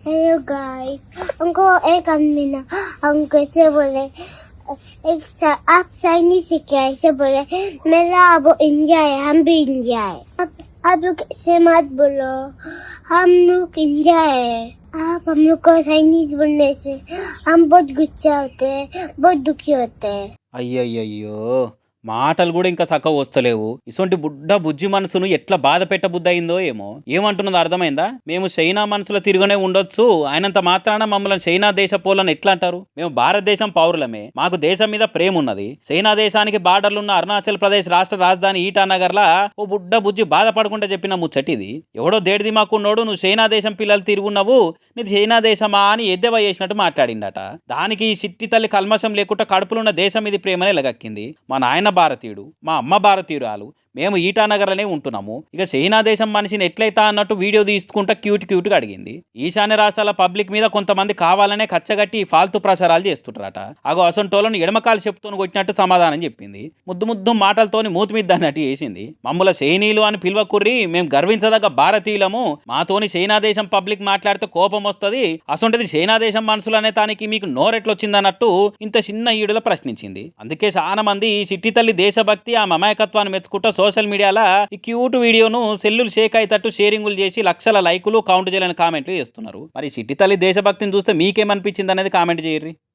Hello guys, हमको एक आदमी ना हमको ऐसे बोले आप चाइनीज सीख के ऐसे बोले मेरा वो इंडिया है, हम भी इंडिया है। आप लोग ऐसे मत बोलो, हम लोग इंडिया है। आप हम लोग को चाइनीज बोलने से हम बहुत गुस्सा होते हैं, बहुत दुखी होते हैं। అయ్యయ్యయ్యో! మాటలు గూడా ఇంకా సక్కగా వస్తలేవు. ఇసొంటి బుడ్డ బుజ్జి మనసును ఎట్లా బాధ పెట్టబుద్దయిందో ఏమో! ఏమంటున్నదో అర్థమైందా? మేము చైనా మనుషుల తిరుగునే ఉండొచ్చు. అయినంత మాత్రాన మమ్మల్ని చైనా దేశపోలని ఎట్లా అంటారు? మేము భారతదేశం పౌరులమే. మాకు దేశం మీద ప్రేమున్నది. చైనా దేశానికి బార్డర్లున్న అరుణాచల్ ప్రదేశ్ రాష్ట్ర రాజధాని ఈటానగర్‌లా ఓ బుడ్డ బుజ్జి బాధపడకుండా చెప్పిన ముచ్చటిది. ఎవడో దేడిది మాకున్నోడు నువ్వు చైనా దేశం పిల్లలు తిరుగున్నవు. నీది చైనా దేశమా అని ఎద్దేవా చేసినట్టు మాట్లాడిండట. దానికి ఈ సిట్టి తల్లి కల్మషం లేకుండా కడుపులున్న దేశం ఇది ప్రేమనే ఎలగక్కింది. మా నాయన భారతీయుడు, మా అమ్మ భారతీయురాలు, మేము ఈటానగర్లోనే ఉంటున్నాము. ఇక చైనా దేశం మనిషిని ఎట్లయితా అన్నట్టు వీడియో తీసుకుంటా క్యూట్గా అడిగింది. ఈశాన్య రాష్ట్రాల పబ్లిక్ మీద కొంతమంది కావాలనే కచ్చగట్టి ఫాల్తు ప్రచారాలు చేస్తుంటారట. అగో అసొంటోళ్ళను ఎడమకాలు చెప్తూను కొట్టినట్టు సమాధానం చెప్పింది. ముద్దు మాటలతోని మూతి మీద అన్నట్టు చేసింది. మమ్మల్ని చైనీయులు అని పిలువకుర్రి, మేము గర్వించదగ్గ భారతీయులము. మాతోని చైనా దేశం పబ్లిక్ మాట్లాడితే కోపం వస్తుంది. అసొంటిది చైనా దేశం మనుషులు అనే దానికి మీకు నోరెట్లొచ్చిందన్నట్టు ఇంత చిన్న ఈడులో ప్రశ్నించింది. అందుకే చాలా మంది ఈ సిట్టి తల్లి దేశభక్తి ఆ మమాయకత్వాన్ని మెచ్చుకుంటూ సోషల్ మీడియాలో ఈ క్యూట్ వీడియోను సెల్లులు షేక్ అయ్యేటట్టు షేరింగులు చేసి లక్షల లైకులు కౌంట్ చేయాలని కామెంట్లు చేస్తున్నారు. మరి సిట్టి తల్లి దేశభక్తిని చూస్తే మీకేమనిపించింది అనేది కామెంట్ చేయర్రి.